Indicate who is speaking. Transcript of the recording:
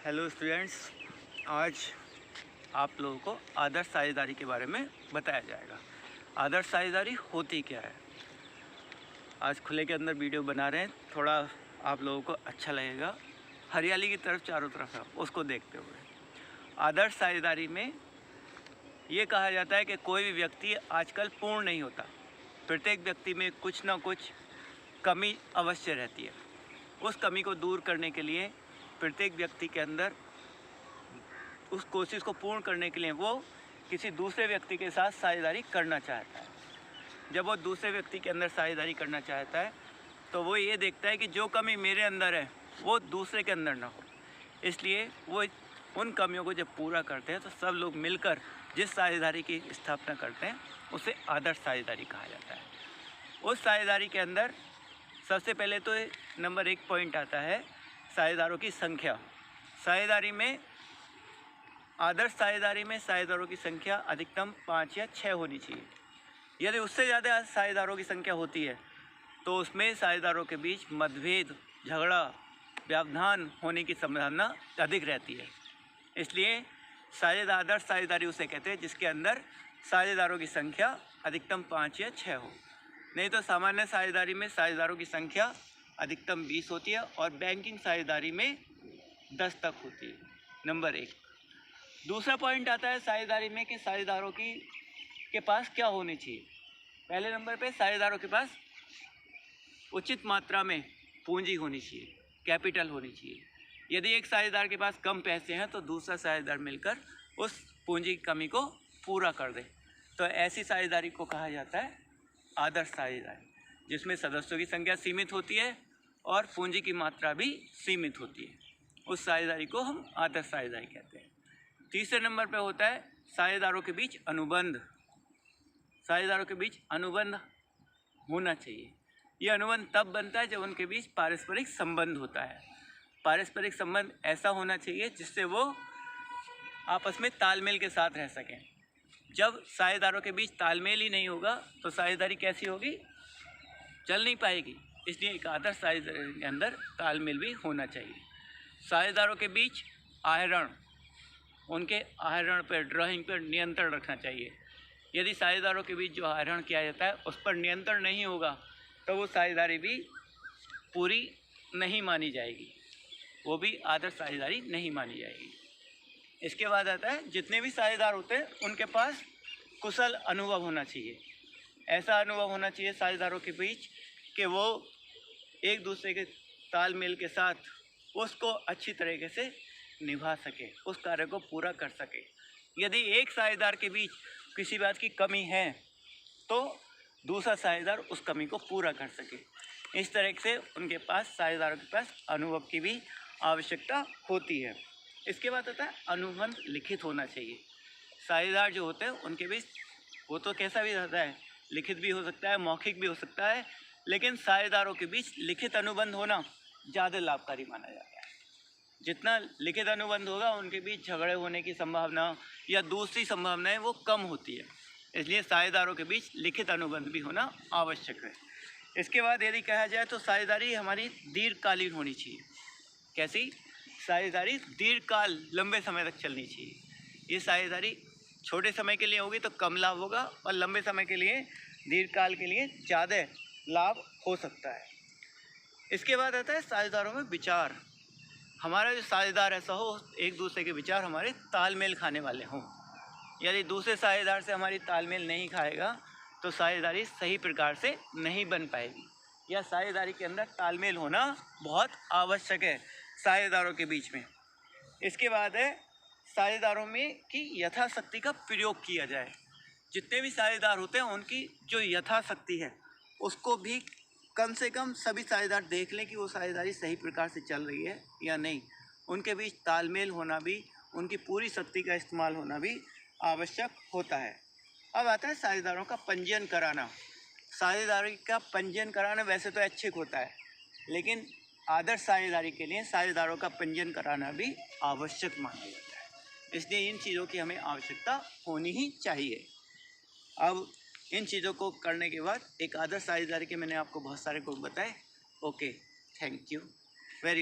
Speaker 1: Hello students, आज आप लोगों को आदर्श साझेदारी के बारे में बताया जाएगा। आदर्श साझेदारी होती क्या है। आज खुले के अंदर वीडियो बना रहे हैं, थोड़ा आप लोगों को अच्छा लगेगा। हरियाली की तरफ चारों तरफ है, उसको देखते हुए आदर्श साझेदारी में ये कहा जाता है कि कोई भी व्यक्ति आजकल पूर्ण नहीं होता। प्रत्येक व्यक्ति में कुछ ना कुछ कमी अवश्य रहती है। उस कमी को दूर करने के लिए प्रत्येक व्यक्ति के अंदर उस कोशिश को पूर्ण करने के लिए वो किसी दूसरे व्यक्ति के साथ साझेदारी करना चाहता है। जब वो दूसरे व्यक्ति के अंदर साझेदारी करना चाहता है तो वो ये देखता है कि जो कमी मेरे अंदर है वो दूसरे के अंदर ना हो। इसलिए वो उन कमियों को जब पूरा करते हैं तो सब लोग मिलकर जिस साझेदारी की स्थापना करते हैं उसे आदर्श साझेदारी कहा जाता है। उस साझेदारी के अंदर सबसे पहले तो नंबर 1 पॉइंट आता है साझेदारों की संख्या। साझेदारी में आदर्श साझेदारी में साझेदारों की संख्या अधिकतम 5 या 6 होनी चाहिए। यदि उससे ज़्यादा साझेदारों की संख्या होती है तो उसमें साझेदारों के बीच मतभेद, झगड़ा, व्यवधान होने की संभावना अधिक रहती है। इसलिए आदर्श साझेदारी उसे कहते हैं जिसके अंदर साझेदारों की संख्या अधिकतम 5 या 6 हो। नहीं तो सामान्य साझेदारी में साझेदारों की संख्या अधिकतम 20 होती है और बैंकिंग साझेदारी में 10 तक होती है। नंबर 1। दूसरा पॉइंट आता है साझेदारी में कि साझेदारों के पास क्या होनी चाहिए। पहले नंबर पे साझेदारों के पास उचित मात्रा में पूंजी होनी चाहिए, कैपिटल होनी चाहिए। यदि एक साझेदार के पास कम पैसे हैं तो दूसरा साझेदार मिलकर उस पूंजी की कमी को पूरा कर दे, तो ऐसी साझेदारी को कहा जाता है आदर्श साझेदारी, जिसमें सदस्यों की संख्या सीमित होती है और पूंजी की मात्रा भी सीमित होती है। उस साझेदारी को हम आदर्श साझेदारी कहते हैं। तीसरे नंबर पर होता है साझेदारों के बीच अनुबंध। साझेदारों के बीच अनुबंध होना चाहिए। ये अनुबंध तब बनता है जब उनके बीच पारस्परिक संबंध होता है। पारस्परिक संबंध ऐसा होना चाहिए जिससे वो आपस में तालमेल के साथ रह सकें। जब साझेदारों के बीच तालमेल ही नहीं होगा तो साझेदारी कैसी होगी, चल नहीं पाएगी। इसलिए एक आदर्श साझेदारी के अंदर तालमेल भी होना चाहिए। साझेदारों के बीच आहरण, उनके आहरण पर, ड्राइंग पर नियंत्रण रखना चाहिए। यदि साझेदारों के बीच जो आहरण किया जाता है उस पर नियंत्रण नहीं होगा तो वो साझेदारी भी पूरी नहीं मानी जाएगी, वो भी आदर्श साझेदारी नहीं मानी जाएगी। इसके बाद आता है जितने भी साझेदार होते हैं उनके पास कुशल अनुभव होना चाहिए। ऐसा अनुभव होना चाहिए साझेदारों के बीच कि वो एक दूसरे के तालमेल के साथ उसको अच्छी तरीके से निभा सके, उस कार्य को पूरा कर सके। यदि एक साझेदार के बीच किसी बात की कमी है तो दूसरा साझेदार उस कमी को पूरा कर सके। इस तरह से उनके पास, साझेदारों के पास अनुभव की भी आवश्यकता होती है। इसके बाद आता है अनुबंध लिखित होना चाहिए। साझेदार जो होते हैं उनके बीच, वो तो कैसा भी रहता है, लिखित भी हो सकता है, मौखिक भी हो सकता है, लेकिन साझेदारों के बीच लिखित अनुबंध होना ज़्यादा लाभकारी माना जाता है। जितना लिखित अनुबंध होगा उनके बीच झगड़े होने की संभावना या दूसरी संभावनाएं वो कम होती है। इसलिए साझेदारों के बीच लिखित अनुबंध भी होना आवश्यक है। इसके बाद यदि कहा जाए तो साझेदारी हमारी दीर्घकालीन होनी चाहिए। कैसी साझेदारी? दीर्घकाल, लंबे समय तक चलनी चाहिए। ये साझेदारी छोटे समय के लिए होगी तो कम लाभ होगा और लंबे समय के लिए, दीर्घकाल के लिए ज़्यादा लाभ हो सकता है। इसके बाद आता है साझेदारों में विचार। हमारा जो साझेदार ऐसा हो एक दूसरे के विचार हमारे तालमेल खाने वाले हों। यदि दूसरे साझेदार से हमारी तालमेल नहीं खाएगा तो साझेदारी सही प्रकार से नहीं बन पाएगी। या साझेदारी के अंदर तालमेल होना बहुत आवश्यक है साझेदारों के बीच में। इसके बाद है साझेदारों में कि यथाशक्ति का प्रयोग किया जाए। जितने भी साझेदार होते हैं उनकी जो यथाशक्ति है उसको भी कम से कम सभी साझेदार देख लें कि वो साझेदारी सही प्रकार से चल रही है या नहीं। उनके बीच तालमेल होना भी, उनकी पूरी शक्ति का इस्तेमाल होना भी आवश्यक होता है। अब आता है साझेदारों का पंजीयन कराना। साझेदारी का पंजीयन कराना वैसे तो ऐच्छिक होता है, लेकिन आदर्श साझेदारी के लिए साझेदारों का पंजीयन कराना भी आवश्यक माना जाता है। इसलिए इन चीज़ों की हमें आवश्यकता होनी ही चाहिए। अब इन चीज़ों को करने के बाद एक आदर्श साझेदारी के मैंने आपको बहुत सारे गुण बताए। Okay, thank you very much.